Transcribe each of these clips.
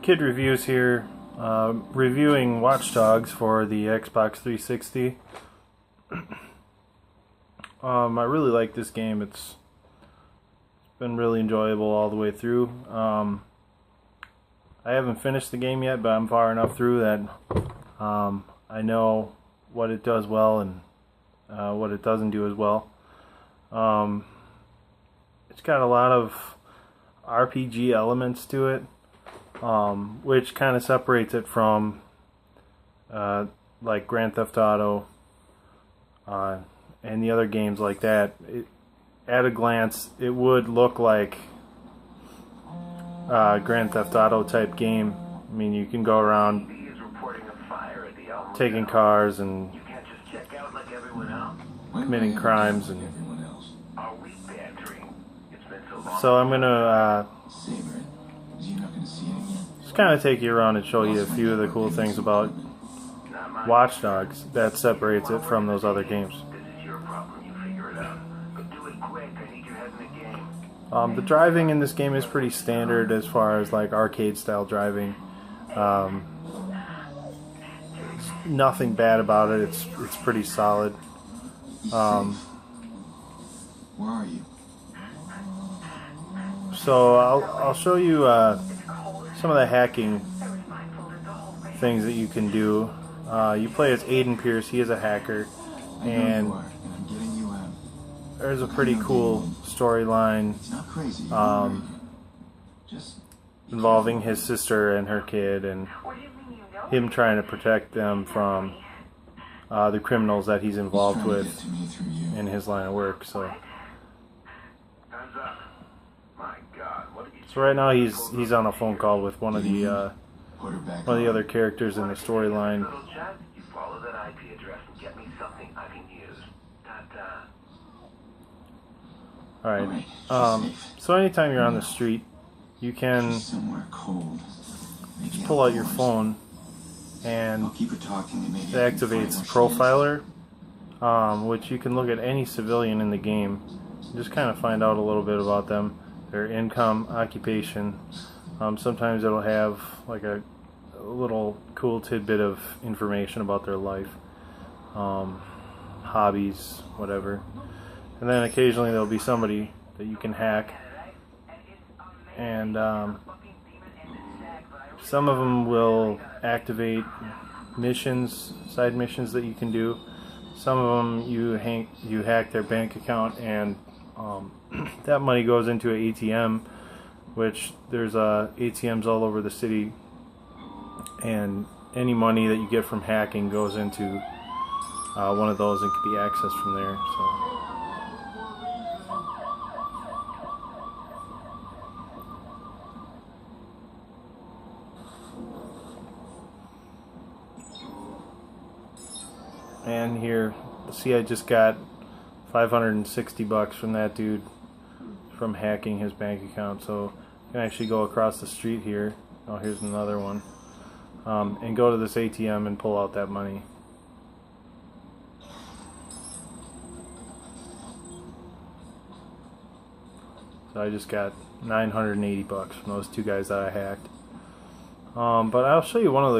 Kid Reviews here, reviewing Watch Dogs for the Xbox 360. I really like this game. It's been really enjoyable all the way through. I haven't finished the game yet, but I'm far enough through that I know what it does well and what it doesn't do as well. It's got a lot of RPG elements to it, which kind of separates it from like Grand Theft Auto and the other games like that. At a glance, it would look like Grand Theft Auto type game. I mean, you can go around taking cars and committing crimes, and so I'm gonna just kind of take you around and show you a few of the cool things about Watch Dogs that separates it from those other games. The driving in this game is pretty standard as far as like arcade style driving. Nothing bad about it. It's pretty solid. Where are you? So I'll show you some of the hacking things that you can do. You play as Aiden Pierce. He is a hacker, and there's a pretty cool storyline involving his sister and her kid, and him trying to protect them from the criminals that he's involved with in his line of work. So right now he's on a phone call with one of the other characters in the storyline. Alright, so anytime you're on the street, you can just pull out your phone, and it activates Profiler, which you can look at any civilian in the game, just kind of find out a little bit about them, their income, occupation. Sometimes it'll have like a little cool tidbit of information about their life, hobbies, whatever. And then occasionally there'll be somebody that you can hack, and some of them will activate missions, side missions that you can do. Some of them you hack their bank account, and that money goes into an ATM, which there's ATMs all over the city, and any money that you get from hacking goes into one of those and can be accessed from there. So. And here, see, I just got $560 from that dude from hacking his bank account. So I can actually go across the street here. Oh, here's another one. And go to this ATM and pull out that money. So I just got $980 from those two guys that I hacked. But I'll show you one of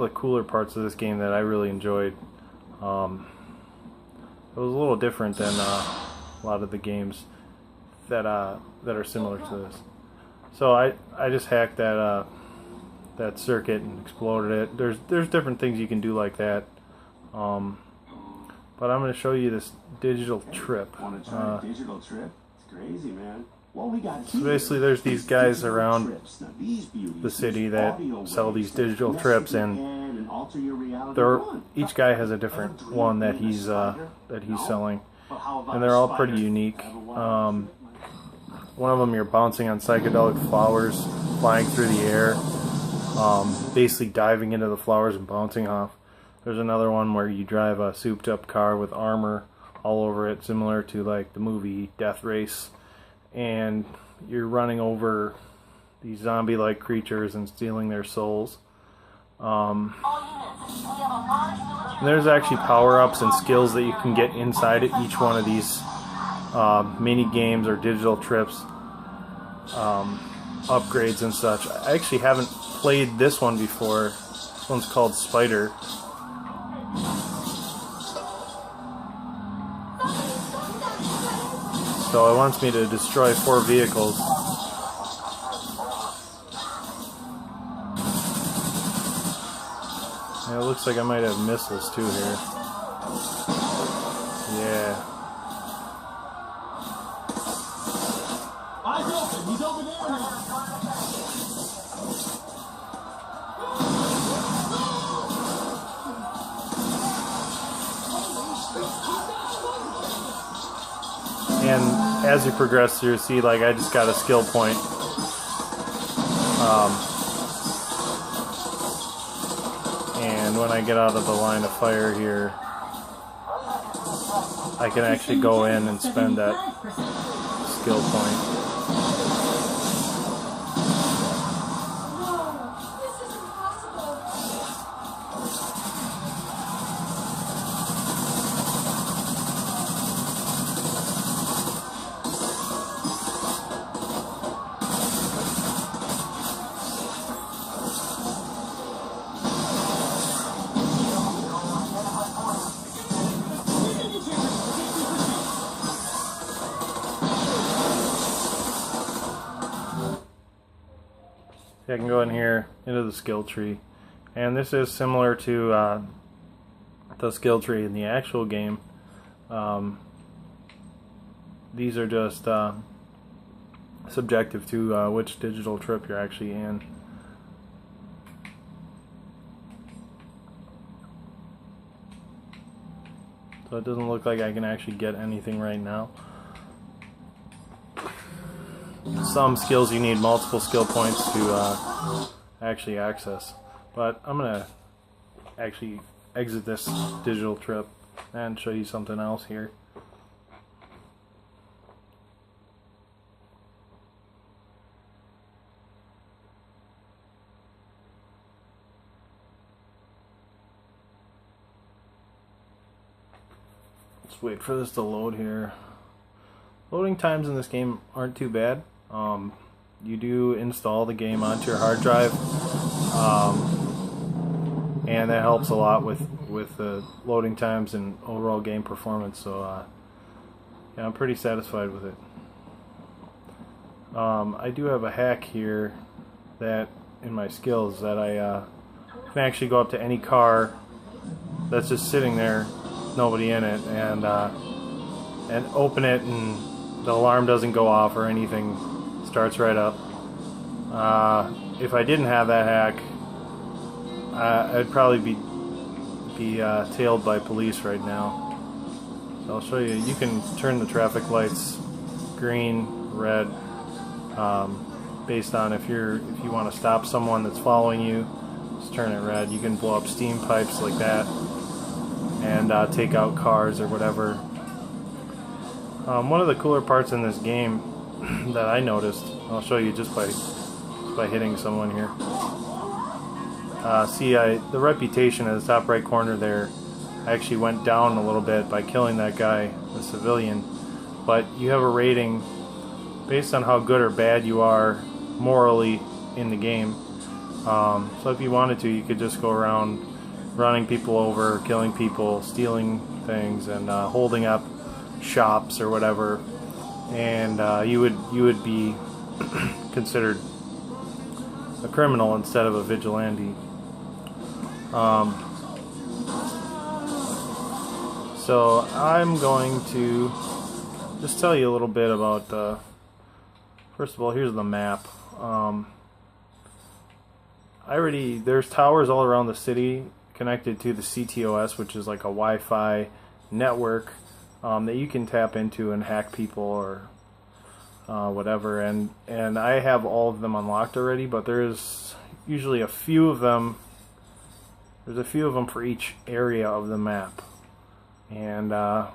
the cooler parts of this game that I really enjoyed. It was a little different than a lot of the games that are similar to this. So I just hacked that circuit and exploded it. There's different things you can do like that. But I'm going to show you this digital trip. Want to try a digital trip? It's crazy, man. Well, we got so basically, there's these guys around the city that sell these digital trips, and each guy has a different one that he's selling, and they're all pretty unique. One of them, you're bouncing on psychedelic flowers, flying through the air, basically diving into the flowers and bouncing off. There's another one where you drive a souped-up car with armor all over it, similar to like the movie Death Race, and you're running over these zombie-like creatures and stealing their souls. And there's actually power-ups and skills that you can get inside each one of these mini games or digital trips. upgrades and such. I actually haven't played this one before. This one's called Spider. So it wants me to destroy 4 vehicles. And it looks like I might have missiles too here. Yeah. Eyes open, he's over there now. And as you progress through, see, like, I just got a skill point. And when I get out of the line of fire here, I can actually go in and spend that skill point. I can go in here into the skill tree, and this is similar to the skill tree in the actual game. These are just subjective to which digital trip you're actually in. So it doesn't look like I can actually get anything right now. Some skills you need multiple skill points to actually access, but I'm gonna actually exit this digital trip and show you something else here. Let's wait for this to load here. Loading times in this game aren't too bad. You do install the game onto your hard drive, and that helps a lot with the loading times and overall game performance. So yeah, I'm pretty satisfied with it. I do have a hack here that in my skills that I can actually go up to any car that's just sitting there, nobody in it, and open it, and the alarm doesn't go off or anything. Starts right up. If I didn't have that hack, I'd probably be tailed by police right now. So I'll show you. You can turn the traffic lights green, red, based on if you want to stop someone that's following you. Just turn it red. You can blow up steam pipes like that and take out cars or whatever. One of the cooler parts in this game that I noticed, I'll show you just by hitting someone here. See, the reputation in the top right corner there actually went down a little bit by killing that guy, the civilian. But you have a rating based on how good or bad you are morally in the game. So if you wanted to, you could just go around running people over, killing people, stealing things, and holding up shops or whatever. And you would be considered a criminal instead of a vigilante. So I'm going to just tell you a little bit about. First of all, here's the map. There's towers all around the city connected to the CTOS, which is like a Wi-Fi network that you can tap into and hack people or whatever, and I have all of them unlocked already, but there's usually a few of them. There's a few of them for each area of the map, and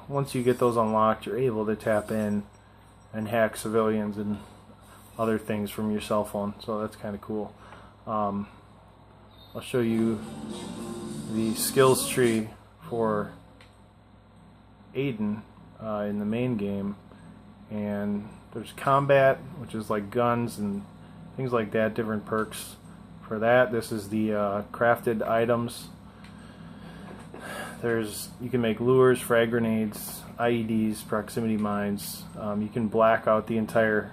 once you get those unlocked, you're able to tap in and hack civilians and other things from your cell phone. So that's kind of cool. I'll show you the skills tree for Aiden in the main game, and there's combat, which is like guns and things like that, different perks for that. This is the crafted items. You can make lures, frag grenades, IEDs, proximity mines. You can black out the entire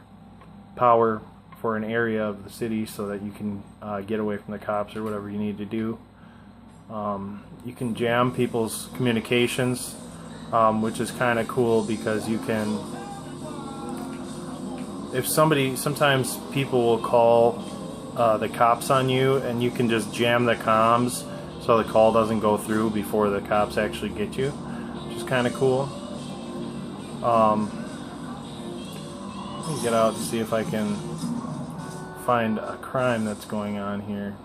power for an area of the city so that you can get away from the cops or whatever you need to do. You can jam people's communications, which is kind of cool because you can, sometimes people will call the cops on you, and you can just jam the comms so the call doesn't go through before the cops actually get you, which is kind of cool. Let me get out and see if I can find a crime that's going on here.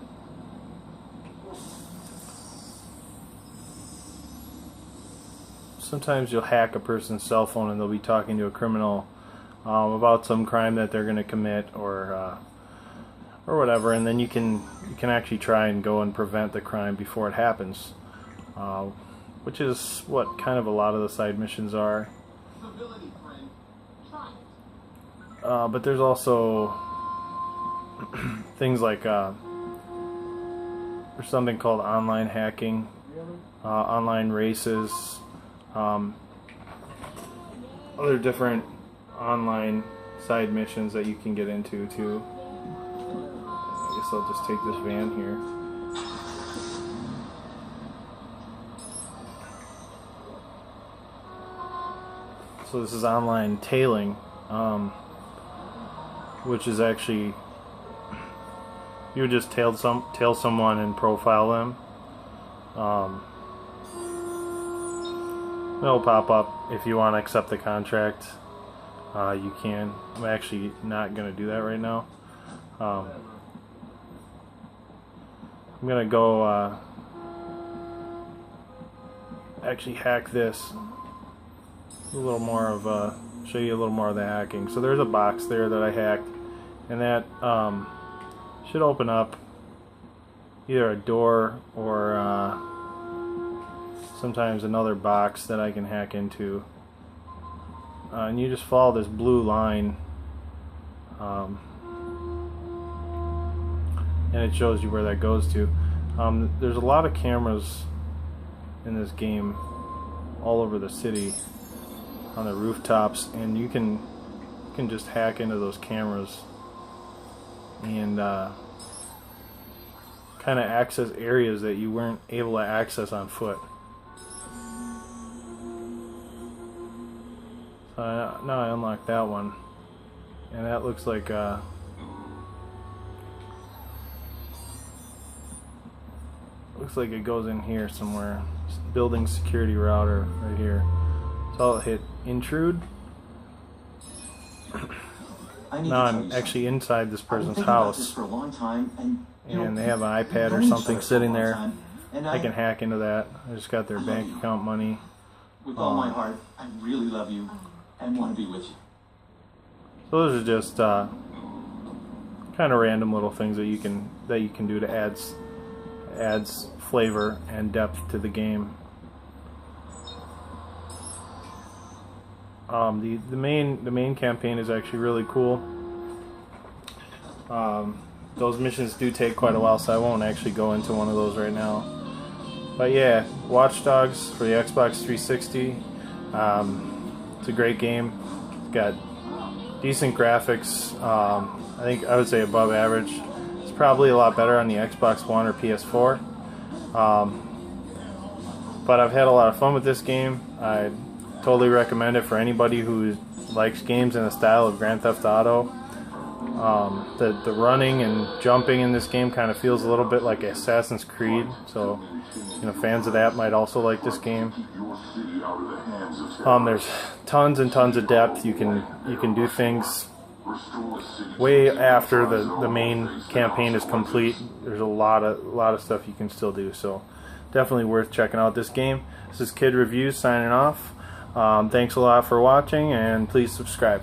Sometimes you'll hack a person's cell phone and they'll be talking to a criminal about some crime that they're going to commit or whatever, and then you can actually try and go and prevent the crime before it happens, which is what kind of a lot of the side missions are. But there's also things like there's something called online hacking, online races, other different online side missions that you can get into too. I guess I'll just take this van here. So this is online tailing, which is actually, you would just tail someone and profile them. It'll pop up if you want to accept the contract. You can. I'm actually not going to do that right now. I'm going to go actually hack this. A little more of show you a little more of the hacking. So there's a box there that I hacked, and that should open up either a door or sometimes another box that I can hack into. And you just follow this blue line, and it shows you where that goes to. There's a lot of cameras in this game all over the city on the rooftops, and you can just hack into those cameras and kind of access areas that you weren't able to access on foot. Now I unlocked that one, and that looks like it goes in here somewhere. Building security router right here. So I'll hit intrude. Now I'm actually inside this person's house, and they have an iPad or something sitting there. I can hack into that. I just got their bank account money. With all my heart, I really love you and want to be with you. So those are just kind of random little things that you can do to adds flavor and depth to the game. The main campaign is actually really cool. Those missions do take quite a while, so I won't actually go into one of those right now. But yeah, Watch Dogs for the Xbox 360. It's a great game. It's got decent graphics. I think I would say above average. It's probably a lot better on the Xbox One or PS4. But I've had a lot of fun with this game. I totally recommend it for anybody who likes games in the style of Grand Theft Auto. The running and jumping in this game kind of feels a little bit like Assassin's Creed, so fans of that might also like this game. There's tons and tons of depth. You can do things way after the main campaign is complete. There's a lot of stuff you can still do, so definitely worth checking out this game. This is Kid Reviews signing off. Thanks a lot for watching, and please subscribe.